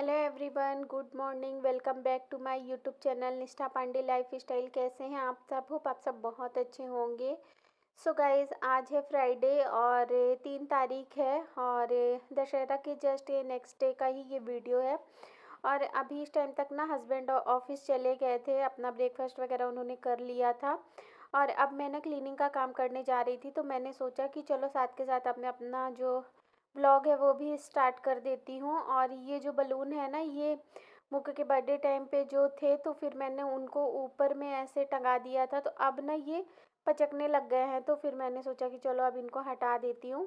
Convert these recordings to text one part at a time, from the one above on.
Hello everyone, good morning. Welcome back to my YouTube channel Nishtha Pandey life style. कैसे हैं आप सब? होप आप सब बहुत अच्छे होंगे। सो गाइज, आज है फ्राइडे और 3 तारीख है और दशहरा के जस्ट नेक्स्ट डे का ही ये वीडियो है। और अभी इस टाइम तक ना हस्बैंड ऑफिस चले गए थे, अपना ब्रेकफास्ट वगैरह उन्होंने कर लिया था। और अब मैं ना क्लीनिंग का काम करने जा रही थी, तो मैंने सोचा कि चलो साथ के साथ अपने अपना जो व्लॉग है वो भी स्टार्ट कर देती हूँ। और ये जो बलून है ना, ये मुक्के के बर्थडे टाइम पे जो थे, तो फिर मैंने उनको ऊपर में ऐसे टंगा दिया था, तो अब ना ये पचकने लग गए हैं। तो फिर मैंने सोचा कि चलो अब इनको हटा देती हूँ।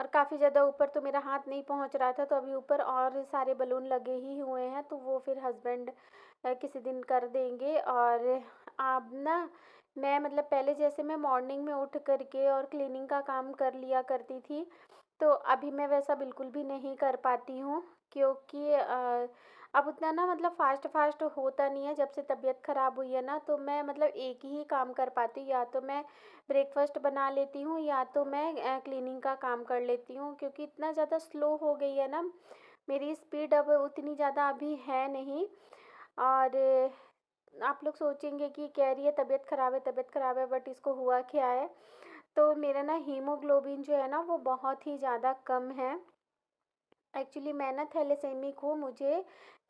और काफ़ी ज़्यादा ऊपर तो मेरा हाथ नहीं पहुँच रहा था, तो अभी ऊपर और सारे बलून लगे ही हुए हैं, तो वो फिर हस्बैंड किसी दिन कर देंगे। और अब ना मैं मतलब पहले जैसे मैं मॉर्निंग में उठ करके और क्लीनिंग का काम कर लिया करती थी, तो अभी मैं वैसा बिल्कुल भी नहीं कर पाती हूँ, क्योंकि अब उतना ना मतलब फ़ास्ट फ़ास्ट होता नहीं है। जब से तबीयत ख़राब हुई है ना, तो मैं मतलब एक ही काम कर पाती हूँ, या तो मैं ब्रेकफास्ट बना लेती हूँ या तो मैं क्लीनिंग का काम कर लेती हूँ, क्योंकि इतना ज़्यादा स्लो हो गई है ना मेरी स्पीड, अब उतनी ज़्यादा अभी है नहीं। और आप लोग सोचेंगे कि कह रही है तबीयत ख़राब है, तबीयत ख़राब है, बट इसको हुआ क्या है? तो मेरा ना हीमोग्लोबिन जो है ना वो बहुत ही ज़्यादा कम है। एक्चुअली मैं ना थैलेसेमिक हूँ, मुझे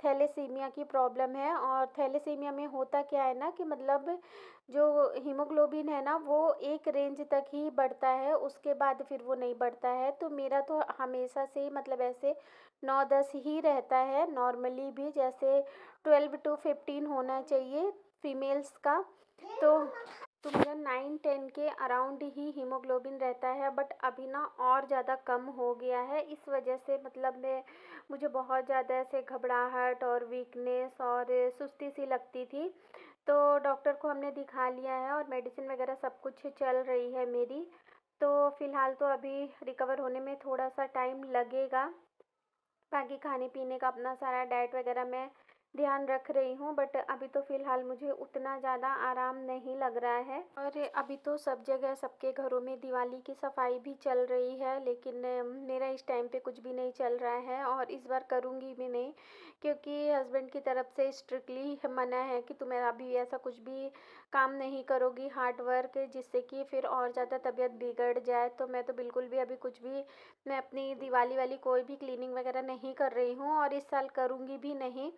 थैलेसीमिया की प्रॉब्लम है। और थैलेसीमिया में होता क्या है ना कि मतलब जो हीमोग्लोबिन है ना वो एक रेंज तक ही बढ़ता है, उसके बाद फिर वो नहीं बढ़ता है। तो मेरा तो हमेशा से ही मतलब ऐसे 9-10 ही रहता है नॉर्मली भी, जैसे 12 to 15 होना चाहिए फीमेल्स का। तो मेरा 9-10 के अराउंड ही हीमोग्लोबिन रहता है, बट अभी ना और ज़्यादा कम हो गया है। इस वजह से मतलब मुझे बहुत ज़्यादा ऐसे घबराहट और वीकनेस और सुस्ती सी लगती थी। तो डॉक्टर को हमने दिखा लिया है और मेडिसिन वगैरह सब कुछ चल रही है मेरी। तो फ़िलहाल तो अभी रिकवर होने में थोड़ा सा टाइम लगेगा। बाकी खाने पीने का अपना सारा डाइट वगैरह मैं ध्यान रख रही हूँ, बट अभी तो फ़िलहाल मुझे उतना ज़्यादा आराम नहीं लग रहा है। और अभी तो सब जगह सबके घरों में दिवाली की सफाई भी चल रही है, लेकिन मेरा इस टाइम पे कुछ भी नहीं चल रहा है और इस बार करूँगी भी नहीं, क्योंकि हस्बैंड की तरफ से स्ट्रिक्टली मना है कि तुम्हें अभी ऐसा कुछ भी काम नहीं करोगी हार्ड वर्क, जिससे कि फिर और ज़्यादा तबीयत बिगड़ जाए। तो मैं तो बिल्कुल भी अभी कुछ भी, मैं अपनी दिवाली वाली कोई भी क्लीनिंग वगैरह नहीं कर रही हूँ और इस साल करूँगी भी नहीं।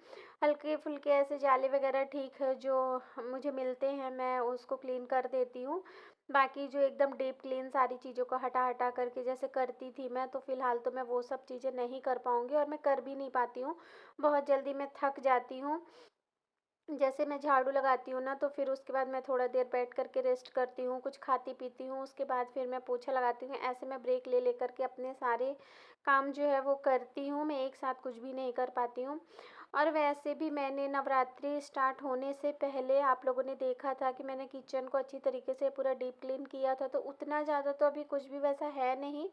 हल्के फुल्के ऐसे जाले वगैरह ठीक है जो मुझे मिलते हैं, मैं उसको क्लीन कर देती हूँ। बाकी जो एकदम डीप क्लीन सारी चीज़ों को हटा हटा करके जैसे करती थी मैं, तो फ़िलहाल तो मैं वो सब चीज़ें नहीं कर पाऊँगी और मैं कर भी नहीं पाती हूँ। बहुत जल्दी मैं थक जाती हूँ। जैसे मैं झाड़ू लगाती हूँ ना, तो फिर उसके बाद मैं थोड़ा देर बैठ करके रेस्ट करती हूँ, कुछ खाती पीती हूँ, उसके बाद फिर मैं पोछा लगाती हूँ। ऐसे मैं ब्रेक ले लेकर के अपने सारे काम जो है वो करती हूँ, मैं एक साथ कुछ भी नहीं कर पाती हूँ। और वैसे भी मैंने नवरात्रि स्टार्ट होने से पहले आप लोगों ने देखा था कि मैंने किचन को अच्छी तरीके से पूरा डीप क्लीन किया था, तो उतना ज़्यादा तो अभी कुछ भी वैसा है नहीं।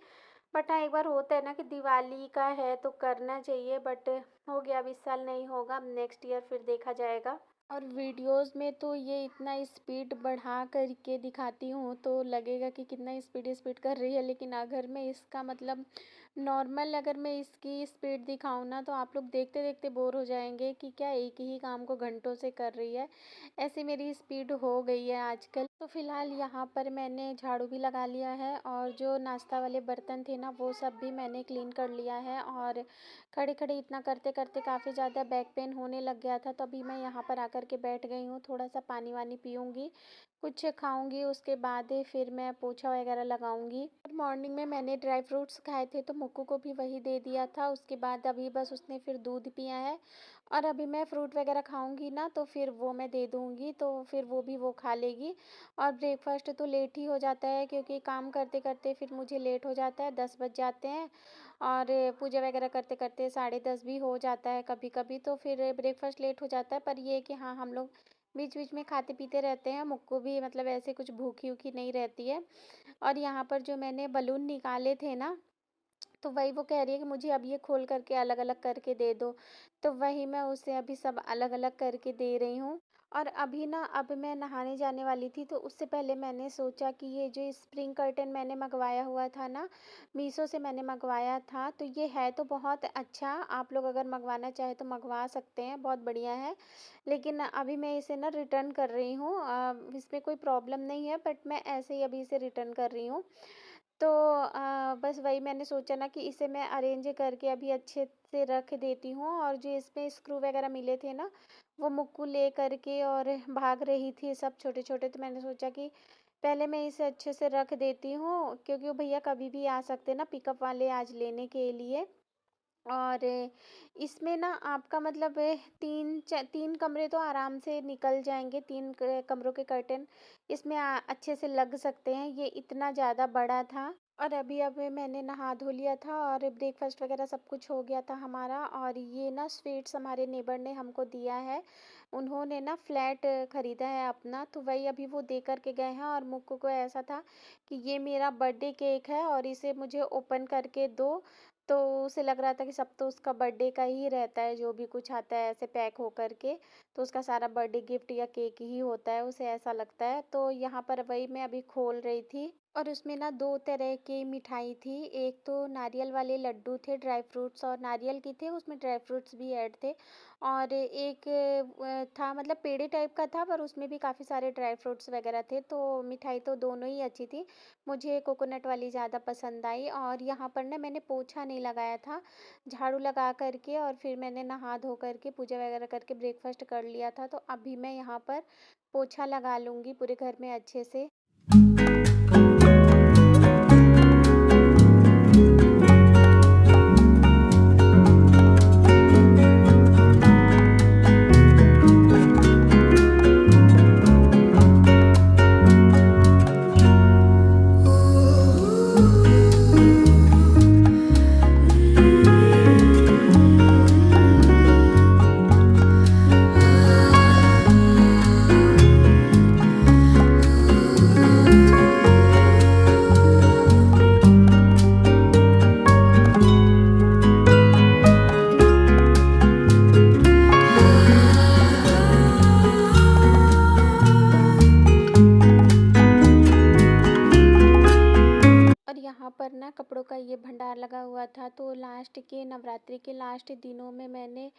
बट हाँ, एक बार होता है ना कि दिवाली का है तो करना चाहिए, बट हो गया, अब इस साल नहीं होगा, अब नेक्स्ट ईयर फिर देखा जाएगा। और वीडियोस में तो ये इतना स्पीड बढ़ा करके दिखाती हूँ तो लगेगा कि कितना स्पीड स्पीड कर रही है, लेकिन अगर मैं इसका मतलब नॉर्मल अगर मैं इसकी स्पीड दिखाऊँ ना, तो आप लोग देखते देखते बोर हो जाएंगे कि क्या एक ही काम को घंटों से कर रही है। ऐसी मेरी स्पीड हो गई है आजकल। तो फिलहाल यहाँ पर मैंने झाड़ू भी लगा लिया है और जो नाश्ता वाले बर्तन थे ना वो सब भी मैंने क्लीन कर लिया है। और खड़े खड़े इतना करते करते काफ़ी ज़्यादा बैक पेन होने लग गया था, तभी मैं यहाँ पर आकर के बैठ गई हूँ। थोड़ा सा पानी वानी पीऊँगी, कुछ खाऊंगी, उसके बाद फिर मैं पोछा वगैरह लगाऊंगी। मॉर्निंग में मैंने ड्राई फ्रूट्स खाए थे, तो मुक्कू को भी वही दे दिया था। उसके बाद अभी बस उसने फिर दूध पिया है और अभी मैं फ्रूट वगैरह खाऊंगी ना, तो फिर वो मैं दे दूंगी, तो फिर वो भी वो खा लेगी। और ब्रेकफास्ट तो लेट ही हो जाता है, क्योंकि काम करते करते फिर मुझे लेट हो जाता है, 10 बज जाते हैं। और पूजा वगैरह करते करते 10:30 भी हो जाता है कभी कभी, तो फिर ब्रेकफास्ट लेट हो जाता है। पर ये है कि हाँ, हम लोग बीच बीच में खाते पीते रहते हैं, मुक्को भी मतलब ऐसे कुछ भूखी वूखी नहीं रहती है। और यहाँ पर जो मैंने बलून निकाले थे ना, तो वही वो कह रही है कि मुझे अब ये खोल करके अलग अलग करके दे दो, तो वही मैं उसे अभी सब अलग अलग करके दे रही हूँ। और अभी ना अब मैं नहाने जाने वाली थी, तो उससे पहले मैंने सोचा कि ये जो स्प्रिंग कर्टन मैंने मंगवाया हुआ था ना, मीशो से मैंने मंगवाया था, तो ये है तो बहुत अच्छा। आप लोग अगर मंगवाना चाहें तो मंगवा सकते हैं, बहुत बढ़िया है। लेकिन अभी मैं इसे ना रिटर्न कर रही हूँ। इसमें कोई प्रॉब्लम नहीं है, बट मैं ऐसे ही अभी इसे रिटर्न कर रही हूँ। तो बस वही मैंने सोचा ना कि इसे मैं अरेंज करके अभी अच्छे से रख देती हूँ। और जो इसमें स्क्रू वगैरह मिले थे ना, वो मुक्कू ले करके और भाग रही थी सब छोटे छोटे, तो मैंने सोचा कि पहले मैं इसे अच्छे से रख देती हूँ, क्योंकि वो भैया कभी भी आ सकते हैं ना, पिकअप वाले आज लेने के लिए। और इसमें ना आपका मतलब 3 कमरे तो आराम से निकल जाएंगे, 3 कमरों के कर्टन इसमें अच्छे से लग सकते हैं। ये इतना ज़्यादा बड़ा था। और अभी मैंने नहा धो लिया था और ब्रेकफास्ट वगैरह सब कुछ हो गया था हमारा। और ये ना स्वीट्स हमारे नेबर ने हमको दिया है। उन्होंने ना फ्लैट ख़रीदा है अपना, तो वही अभी वो दे कर के गए हैं। और मुक्कू को ऐसा था कि ये मेरा बर्थडे केक है और इसे मुझे ओपन करके दो। तो उसे लग रहा था कि सब तो उसका बर्थडे का ही रहता है, जो भी कुछ आता है ऐसे पैक हो कर के, तो उसका सारा बर्थडे गिफ्ट या केक ही होता है, उसे ऐसा लगता है। तो यहाँ पर वही मैं अभी खोल रही थी। और उसमें ना 2 तरह की मिठाई थी। एक तो नारियल वाले लड्डू थे, ड्राई फ्रूट्स और नारियल की थे, उसमें ड्राई फ्रूट्स भी ऐड थे। और एक था मतलब पेड़े टाइप का था, पर उसमें भी काफ़ी सारे ड्राई फ्रूट्स वगैरह थे। तो मिठाई तो दोनों ही अच्छी थी। मुझे कोकोनट वाली ज़्यादा पसंद आई। और यहाँ पर ना मैंने पोछा नहीं लगाया था, झाड़ू लगा करके और फिर मैंने नहा धो करके पूजा वगैरह करके ब्रेकफास्ट कर लिया था। तो अभी मैं यहाँ पर पोछा लगा लूँगी पूरे घर में अच्छे से। और यहाँ पर ना कपड़ों का ये भंडार लगा हुआ था। तो लास्ट के नवरात्रि के लास्ट दिनों में मैंने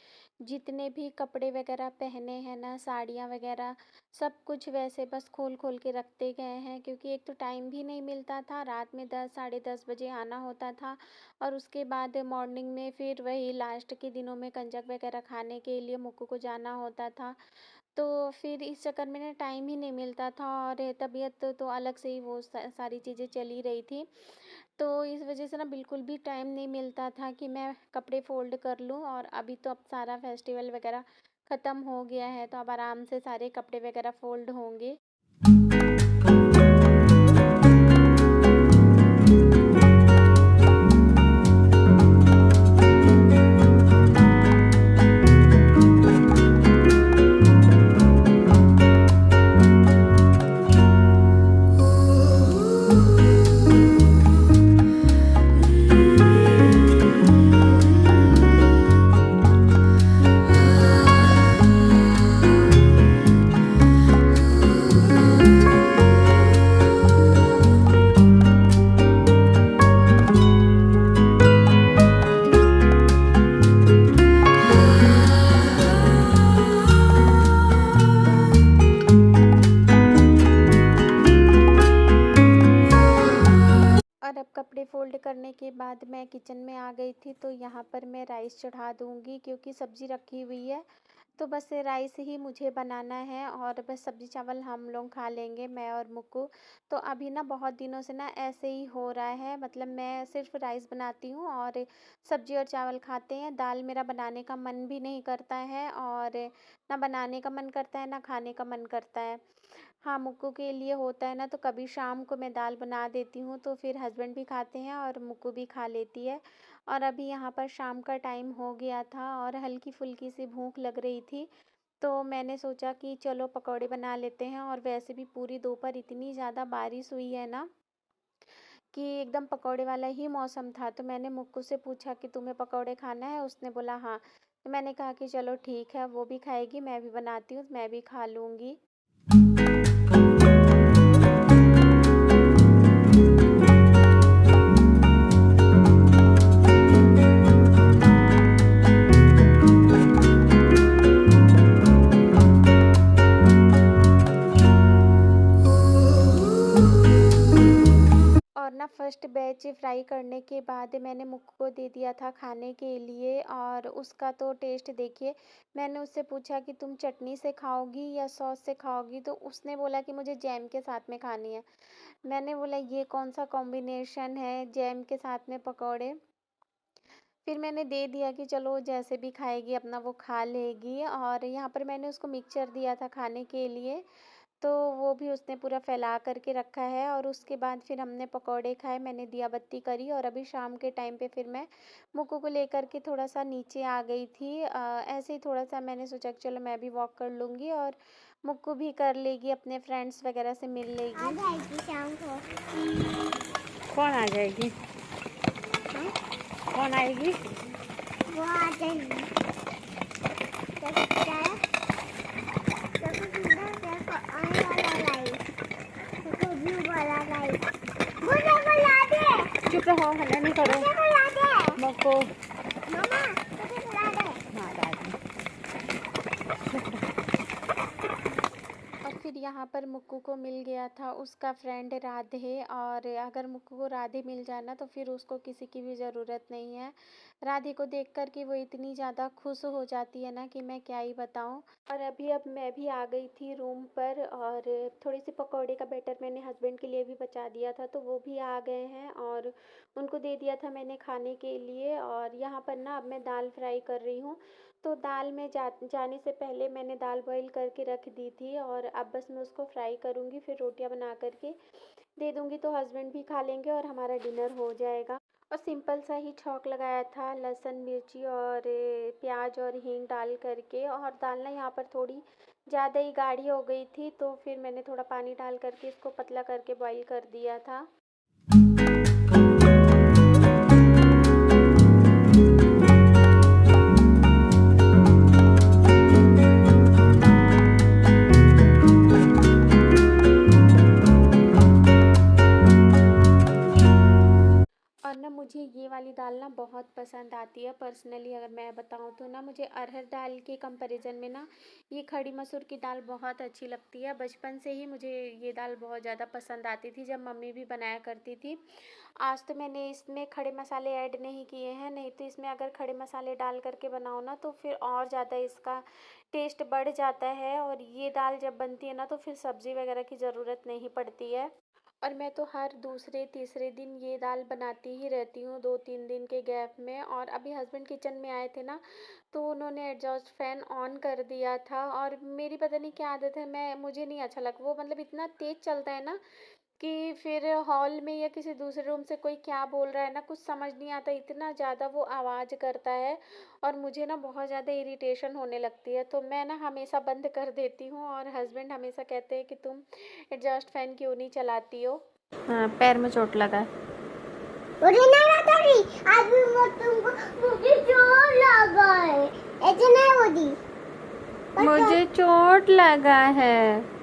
जितने भी कपड़े वगैरह पहने हैं ना, साड़ियाँ वगैरह, सब कुछ वैसे बस खोल खोल के रखते गए हैं। क्योंकि एक तो टाइम भी नहीं मिलता था, रात में 10 साढ़े 10 बजे आना होता था। और उसके बाद मॉर्निंग में फिर वही लास्ट के दिनों में कंजक वगैरह खाने के लिए मुक्कू को जाना होता था। तो फिर इस चक्कर में ना टाइम ही नहीं मिलता था। और तबीयत तो अलग से ही वो सारी चीज़ें चली रही थी। तो इस वजह से ना बिल्कुल भी टाइम नहीं मिलता था कि मैं कपड़े फ़ोल्ड कर लूँ। और अभी तो अब सारा फेस्टिवल वगैरह ख़त्म हो गया है, तो अब आराम से सारे कपड़े वगैरह फ़ोल्ड होंगे। और अब कपड़े फ़ोल्ड करने के बाद मैं किचन में आ गई थी। तो यहाँ पर मैं राइस चढ़ा दूँगी, क्योंकि सब्ज़ी रखी हुई है। तो बस राइस ही मुझे बनाना है और बस सब्ज़ी चावल हम लोग खा लेंगे, मैं और मुक्कू। तो अभी ना बहुत दिनों से ना ऐसे ही हो रहा है, मतलब मैं सिर्फ़ राइस बनाती हूँ और सब्ज़ी और चावल खाते हैं। दाल मेरा बनाने का मन भी नहीं करता है, और ना बनाने का मन करता है ना खाने का मन करता है। हाँ, मुक्कू के लिए होता है ना, तो कभी शाम को मैं दाल बना देती हूँ, तो फिर हस्बैंड भी खाते हैं और मुक्कू भी खा लेती है। और अभी यहाँ पर शाम का टाइम हो गया था और हल्की-फुल्की सी भूख लग रही थी। तो मैंने सोचा कि चलो पकौड़े बना लेते हैं। और वैसे भी पूरी दोपहर इतनी ज़्यादा बारिश हुई है ना, कि एकदम पकौड़े वाला ही मौसम था। तो मैंने मुक्कू से पूछा कि तुम्हें पकौड़े खाना है? उसने बोला हाँ। तो मैंने कहा कि चलो ठीक है, वो भी खाएगी, मैं भी बनाती हूँ, मैं भी खा लूँगी। और ना फर्स्ट बैच फ्राई करने के बाद मैंने मुक्कू को दे दिया था खाने के लिए, और उसका तो टेस्ट देखिए। मैंने उससे पूछा कि तुम चटनी से खाओगी या सॉस से खाओगी, तो उसने बोला कि मुझे जैम के साथ में खानी है। मैंने बोला ये कौन सा कॉम्बिनेशन है, जैम के साथ में पकौड़े। फिर मैंने दे दिया कि चलो जैसे भी खाएगी अपना वो खा लेगी, और यहाँ पर मैंने उसको मिक्सचर दिया था खाने के लिए, तो वो भी उसने पूरा फैला करके रखा है। और उसके बाद फिर हमने पकौड़े खाए, मैंने दिया बत्ती करी, और अभी शाम के टाइम पे फिर मैं मुक्कू को लेकर के थोड़ा सा नीचे आ गई थी। ऐसे ही थोड़ा सा मैंने सोचा कि चलो मैं भी वॉक कर लूँगी, और मुक्कू भी कर लेगी, अपने फ्रेंड्स वगैरह से मिल आ लेगी। जाएगी शाम को। कौन आ जाएगी? हाँ? कौन आएगी? वो आ जाएगी। देखो क्या है? देखो सुंदर, देखो आने वाला लाइट, देखो ब्लू वाला लाइट। मुझे बुला दे, चुप रहो, हल्ला नहीं करो। मुझे बुला दे। मुक्कू। मामा मुझे बुला दे। हाँ दादी। और फिर यहाँ पर मुक्कू को मिल गया था उसका फ्रेंड राधे, और अगर मुक्कू को राधे मिल जाए ना तो फिर उसको किसी की भी ज़रूरत नहीं है। राधे को देख कर कि वो इतनी ज़्यादा खुश हो जाती है ना कि मैं क्या ही बताऊँ। और अब मैं भी आ गई थी रूम पर, और थोड़ी सी पकौड़े का बैटर मैंने हस्बैंड के लिए भी बचा दिया था, तो वो भी आ गए हैं और उनको दे दिया था मैंने खाने के लिए। और यहाँ पर ना अब मैं दाल फ्राई कर रही हूँ, तो दाल में जाने से पहले मैंने दाल बॉईल करके रख दी थी, और अब बस मैं उसको फ्राई करूँगी, फिर रोटियां बना करके दे दूँगी, तो हस्बैंड भी खा लेंगे और हमारा डिनर हो जाएगा। और सिंपल सा ही छौंक लगाया था, लहसुन मिर्ची और प्याज और हींग डाल करके। और दाल ना यहाँ पर थोड़ी ज़्यादा ही गाढ़ी हो गई थी, तो फिर मैंने थोड़ा पानी डाल करके इसको पतला करके बॉईल कर दिया था। और ना मुझे ये वाली दाल ना बहुत पसंद आती है पर्सनली, अगर मैं बताऊँ तो ना मुझे अरहर दाल के कंपैरिजन में ना ये खड़ी मसूर की दाल बहुत अच्छी लगती है। बचपन से ही मुझे ये दाल बहुत ज़्यादा पसंद आती थी, जब मम्मी भी बनाया करती थी। आज तो मैंने इसमें खड़े मसाले ऐड नहीं किए हैं, नहीं तो इसमें अगर खड़े मसाले डाल करके बनाओ ना तो फिर और ज़्यादा इसका टेस्ट बढ़ जाता है। और ये दाल जब बनती है ना तो फिर सब्ज़ी वगैरह की ज़रूरत नहीं पड़ती है। और मैं तो हर दूसरे तीसरे दिन ये दाल बनाती ही रहती हूँ, 2-3 दिन के गैप में। और अभी हस्बैंड किचन में आए थे ना, तो उन्होंने एग्जॉस्ट फैन ऑन कर दिया था, और मेरी पता नहीं क्या आदत है, मुझे नहीं अच्छा लगा वो, मतलब इतना तेज़ चलता है ना कि फिर हॉल में या किसी दूसरे रूम से कोई क्या बोल रहा है ना कुछ समझ नहीं आता, इतना ज़्यादा वो आवाज़ करता है, और मुझे ना बहुत ज़्यादा इरिटेशन होने लगती है, तो मैं ना हमेशा बंद कर देती हूँ। और हस्बैंड हमेशा कहते हैं कि तुम एग्जॉस्ट फैन क्यों नहीं चलाती हो। हाँ, पैर में चोट लगा है। मुझे नहीं पता नहीं, अभी वो तुमको मुझे चोट लगा है, ऐसे नहीं होती। मुझे चोट लगा है।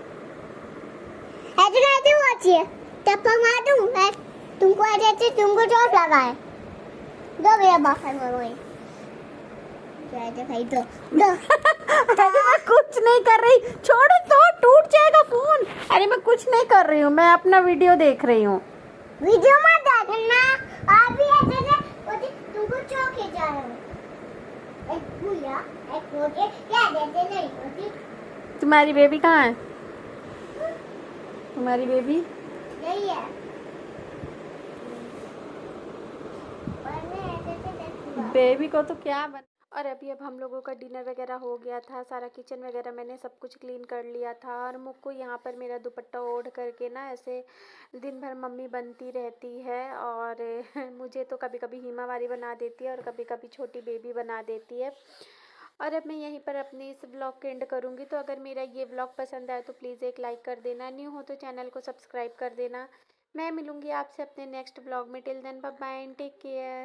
ऐसे कैसे होती है? टप्पा मार दूं मैं तुमको, ऐसे तुमको चोट लगा है। दो मेरा बाप है मरोए, भाई दो दो। अरे मैं कुछ नहीं कर रही, छोड़ो तो, टूट जाएगा फोन। अरे मैं कुछ नहीं कर रही हूँ, मैं अपना वीडियो देख रही हूँ। वीडियो मत देखना, अभी ऐसे होती तुमको चोट के जा रहा हूँ। एक भूया एक रोटी क्या देते नहीं होती। तुम्हारी बेबी कहाँ है? तुम्हारी बेबी नहीं है, और मैं ऐसे देखूंगा। बेबी को तो क्या बन। और अभी अब हम लोगों का डिनर वगैरह हो गया था, सारा किचन वगैरह मैंने सब कुछ क्लीन कर लिया था। और मुझको यहाँ पर मेरा दुपट्टा ओढ़ करके ना ऐसे दिन भर मम्मी बनती रहती है, और मुझे तो कभी कभी हिमावारी बना देती है और कभी कभी छोटी बेबी बना देती है। और अब मैं यहीं पर अपने इस ब्लॉग के एंड करूँगी, तो अगर मेरा ये ब्लॉग पसंद आए तो प्लीज़ एक लाइक कर देना, न्यू हो तो चैनल को सब्सक्राइब कर देना। मैं मिलूँगी आपसे अपने नेक्स्ट ब्लॉग में, till then bye bye and take care.